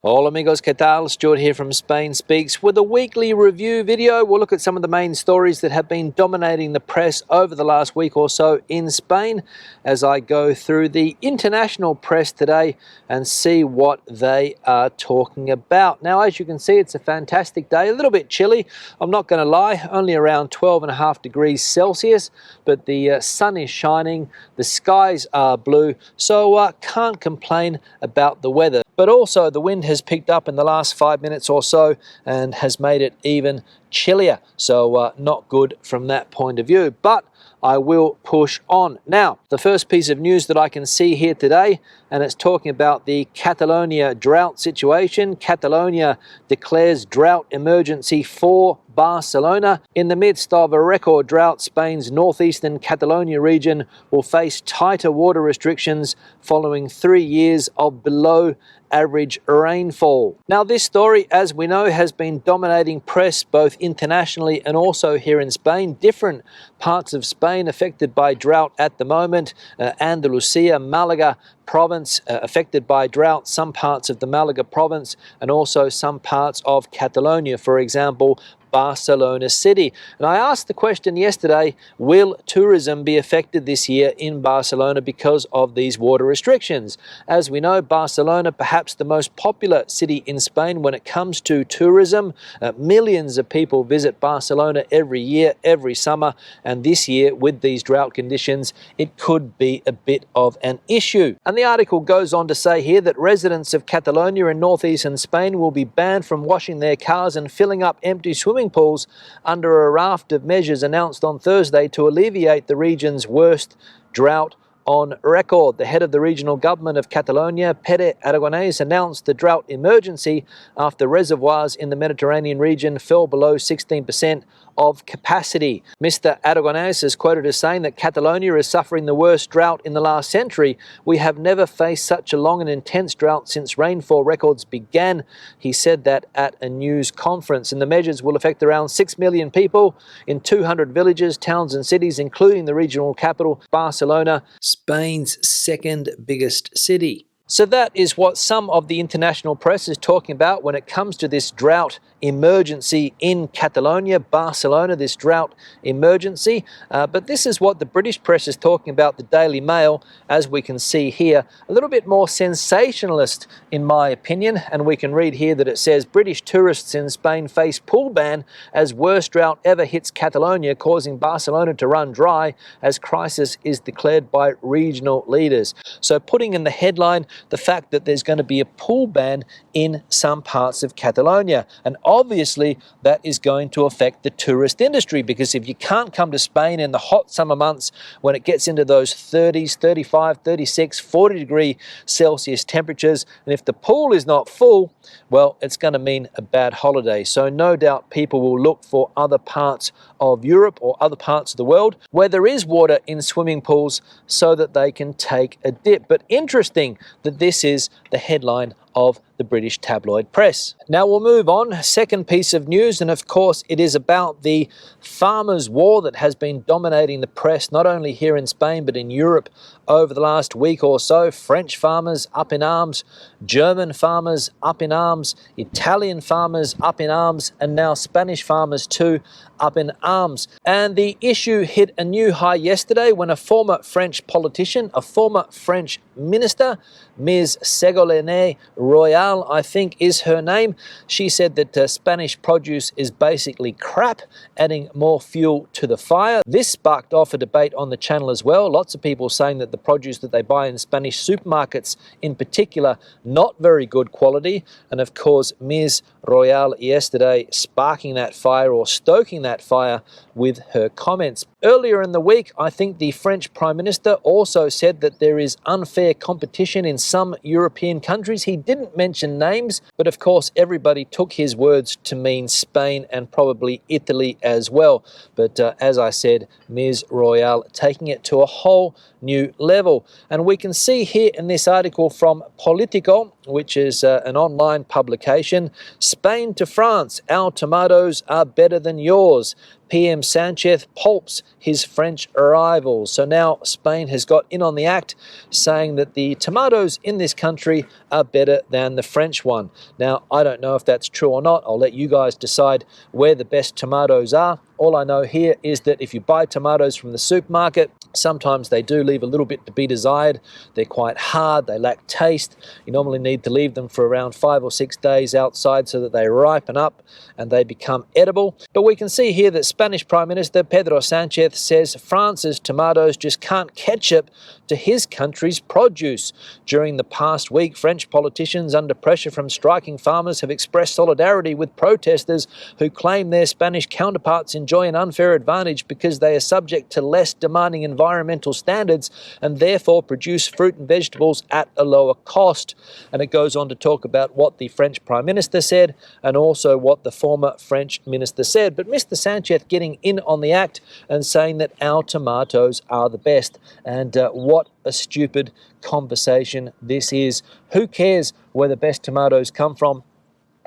Hola amigos, ¿qué tal? Stuart here from Spain Speaks with a weekly review video. We'll look at some of the main stories that have been dominating the press over the last week or so in Spain as I go through the international press today and see what they are talking about. Now, as you can see, it's a fantastic day, a little bit chilly. I'm not going to lie, only around 12.5 degrees Celsius, but the sun is shining, the skies are blue, so can't complain about the weather. But also the wind has picked up in the last 5 minutes or so and has made it even chillier. So not good from that point of view. But I will push on. Now, the first piece of news that I can see here today, and it's talking about the Catalonia drought situation. Catalonia declares drought emergency for Barcelona. In the midst of a record drought, Spain's northeastern Catalonia region will face tighter water restrictions following 3 years of below average rainfall. Now, this story, as we know, has been dominating press both internationally and also here in Spain. Different parts of Spain affected by drought at the moment. Andalusia, Malaga province affected by drought, some parts of the Malaga province and also some parts of Catalonia, for example, Barcelona city. And I asked the question yesterday, will tourism be affected this year in Barcelona because of these water restrictions? As we know, Barcelona, perhaps the most popular city in Spain when it comes to tourism. Millions of people visit Barcelona every year, every summer, and this year with these drought conditions, it could be a bit of an issue. And the article goes on to say here that residents of Catalonia in northeastern Spain will be banned from washing their cars and filling up empty swimming pools under a raft of measures announced on Thursday to alleviate the region's worst drought on record. The head of the regional government of Catalonia, Pere Aragonès, announced the drought emergency after reservoirs in the Mediterranean region fell below 16% of capacity. Mr. Aragonès is quoted as saying that Catalonia is suffering the worst drought in the last century. We have never faced such a long and intense drought since rainfall records began. He said that at a news conference. And the measures will affect around 6 million people in 200 villages, towns and cities, including the regional capital, Barcelona, Spain's second biggest city. So that is what some of the international press is talking about when it comes to this drought emergency in Catalonia, Barcelona, this drought emergency. But this is what the British press is talking about, the Daily Mail, as we can see here. A little bit more sensationalist, in my opinion. And we can read here that it says, British tourists in Spain face pool ban as worst drought ever hits Catalonia, causing Barcelona to run dry as crisis is declared by regional leaders. So putting in the headline the fact that there's going to be a pool ban in some parts of Catalonia. And obviously that is going to affect the tourist industry, because if you can't come to Spain in the hot summer months when it gets into those 30s, 35, 36, 40 degree Celsius temperatures, and if the pool is not full, well, it's going to mean a bad holiday. So no doubt people will look for other parts of Europe or other parts of the world where there is water in swimming pools so that they can take a dip. But interesting that this is the headline of the British tabloid press. Now we'll move on. Second piece of news, and of course it is about the farmers' war that has been dominating the press, not only here in Spain but in Europe over the last week or so. French farmers up in arms, German farmers up in arms, Italian farmers up in arms, and now Spanish farmers too up in arms. And the issue hit a new high yesterday when a former French politician, a former French minister, Ms. Ségolène Royal, I think is her name, she said that Spanish produce is basically crap, adding more fuel to the fire. This sparked off a debate on the channel as well. Lots of people saying that the produce that they buy in Spanish supermarkets in particular, not very good quality. And of course, Ms. Royal yesterday sparking that fire or stoking that fire with her comments. Earlier in the week, I think the French Prime Minister also said that there is unfair competition in some European countries. He didn't mention names, but of course everybody took his words to mean Spain and probably Italy as well. But as I said, Ms. Royal taking it to a whole new level. And we can see here in this article from Politico, which is an online publication, Spain to France, our tomatoes are better than yours. PM Sanchez pulps his French rivals. So now Spain has got in on the act, saying that the tomatoes in this country are better than the French one. Now, I don't know if that's true or not. I'll let you guys decide where the best tomatoes are. All I know here is that if you buy tomatoes from the supermarket, sometimes they do leave a little bit to be desired. They're quite hard, they lack taste. You normally need to leave them for around 5 or 6 days outside so that they ripen up and they become edible. But we can see here that Spanish Prime Minister Pedro Sanchez says France's tomatoes just can't catch up to his country's produce. During the past week, French politicians under pressure from striking farmers have expressed solidarity with protesters who claim their Spanish counterparts enjoy an unfair advantage because they are subject to less demanding environmental standards and therefore produce fruit and vegetables at a lower cost. And it goes on to talk about what the French Prime Minister said and also what the former French Minister said. But Mr. Sanchez getting in on the act and saying that our tomatoes are the best. And what a stupid conversation this is. Who cares where the best tomatoes come from?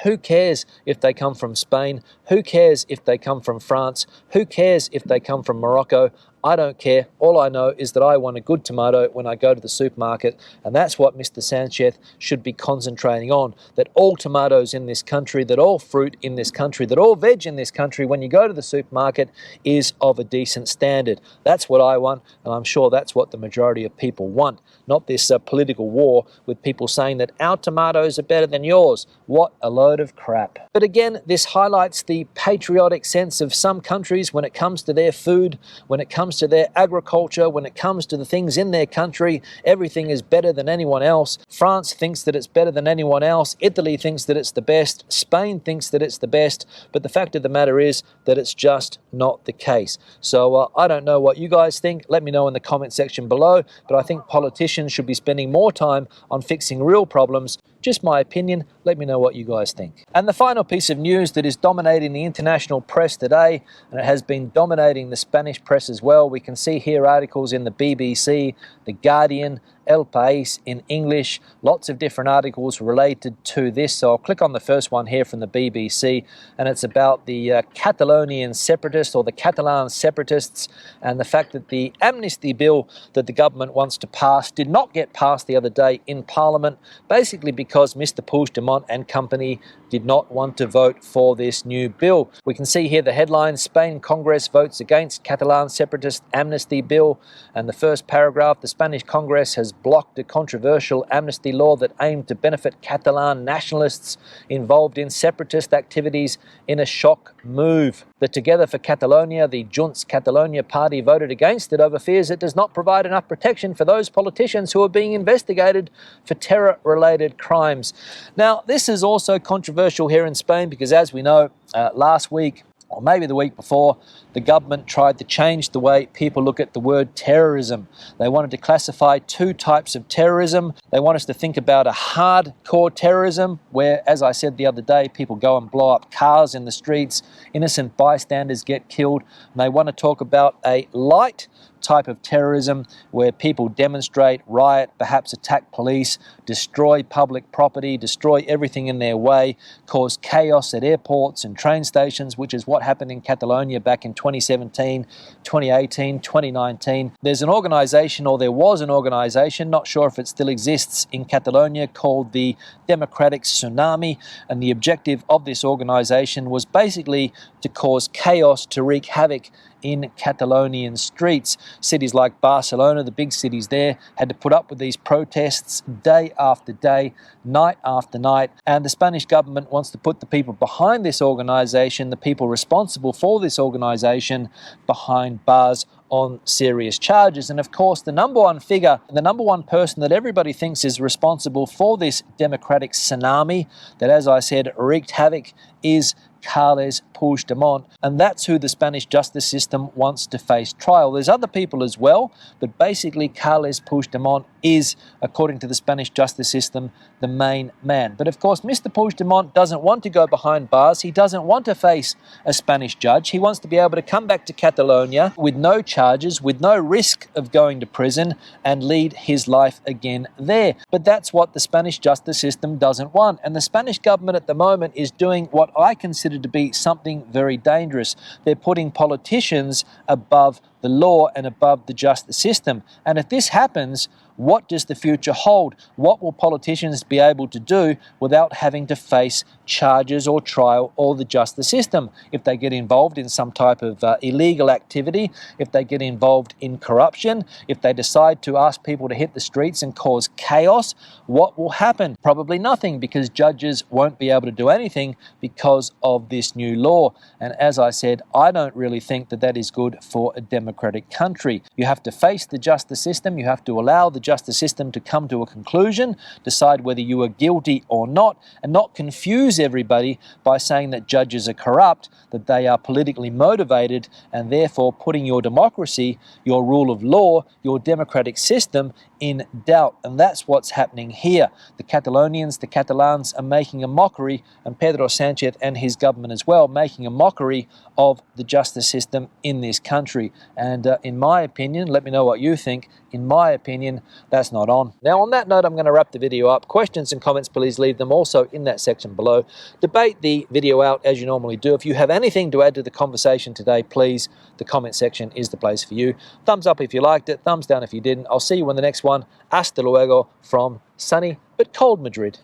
Who cares if they come from Spain? Who cares if they come from France? Who cares if they come from Morocco? I don't care. All I know is that I want a good tomato when I go to the supermarket, and that's what Mr. Sanchez should be concentrating on, that all tomatoes in this country, that all fruit in this country, that all veg in this country, when you go to the supermarket, is of a decent standard. That's what I want, and I'm sure that's what the majority of people want, not this political war with people saying that our tomatoes are better than yours. What a load of crap. But again, this highlights the patriotic sense of some countries when it comes to their food, when it comes to their agriculture, when it comes to the things in their country. Everything is better than anyone else. France thinks that it's better than anyone else. Italy thinks that it's the best. Spain thinks that it's the best. But the fact of the matter is that it's just not the case. So I don't know what you guys think. Let me know in the comment section below. But I think politicians should be spending more time on fixing real problems. Just my opinion. Let me know what you guys think. And the final piece of news that is dominating the international press today, and it has been dominating the Spanish press as well. We can see here articles in the BBC, The Guardian, El País in English, lots of different articles related to this. So I'll click on the first one here from the BBC, and it's about the Catalonian separatists, or the Catalan separatists, and the fact that the amnesty bill that the government wants to pass did not get passed the other day in Parliament, basically because Mr. Puigdemont and company did not want to vote for this new bill. We can see here the headline, Spain Congress votes against Catalan separatist amnesty bill, and the first paragraph, the Spanish Congress has blocked a controversial amnesty law that aimed to benefit Catalan nationalists involved in separatist activities in a shock move. The Together for Catalonia, the Junts Catalonia party, voted against it over fears it does not provide enough protection for those politicians who are being investigated for terror-related crimes. Now, this is also controversial here in Spain because, as we know, last week, or maybe the week before, the government tried to change the way people look at the word terrorism. They wanted to classify two types of terrorism. They want us to think about a hardcore terrorism, where, as I said the other day, people go and blow up cars in the streets, innocent bystanders get killed. And they want to talk about a light type of terrorism where people demonstrate, riot, perhaps attack police, destroy public property, destroy everything in their way, cause chaos at airports and train stations, which is what happened in Catalonia back in 2017, 2018, 2019. There's an organisation, or there was an organisation, not sure if it still exists in Catalonia, called the Democratic Tsunami, and the objective of this organisation was basically to cause chaos, to wreak havoc in Catalonian streets. Cities like Barcelona, the big cities there, had to put up with these protests day after day, night after night, and the Spanish government wants to put the people behind this organisation, the people responsible for this organisation, behind bars on serious charges. And of course, the number one figure, the number one person that everybody thinks is responsible for this democratic tsunami that, as I said, wreaked havoc, is Carles Puigdemont, and that's who the Spanish justice system wants to face trial. There's other people as well, but basically Carles Puigdemont is, according to the Spanish justice system, the main man. But of course, Mr. Puigdemont doesn't want to go behind bars. He doesn't want to face a Spanish judge. He wants to be able to come back to Catalonia with no charges, with no risk of going to prison, and lead his life again there. But that's what the Spanish justice system doesn't want. And the Spanish government at the moment is doing what I consider to be something very dangerous. They're putting politicians above the law and above the justice system. And if this happens, what does the future hold? What will politicians be able to do without having to face charges or trial or the justice system? If they get involved in some type of illegal activity, if they get involved in corruption, if they decide to ask people to hit the streets and cause chaos, what will happen? Probably nothing, because judges won't be able to do anything because of this new law. And as I said, I don't really think that that is good for a democratic country. You have to face the justice system. You have to allow the justice system to come to a conclusion, decide whether you are guilty or not, and not confuse everybody by saying that judges are corrupt, that they are politically motivated, and therefore putting your democracy, your rule of law, your democratic system in doubt. And that's what's happening here. The Catalonians, the Catalans are making a mockery, and Pedro Sanchez and his government as well, making a mockery of the justice system in this country. And in my opinion, let me know what you think, in my opinion, that's not on. Now, on that note, I'm going to wrap the video up. Questions and comments, please leave them also in that section below. Debate the video out as you normally do. If you have anything to add to the conversation today, please, the comment section is the place for you. Thumbs up if you liked it, thumbs down if you didn't. I'll see you in the next one. Hasta luego from sunny but cold Madrid.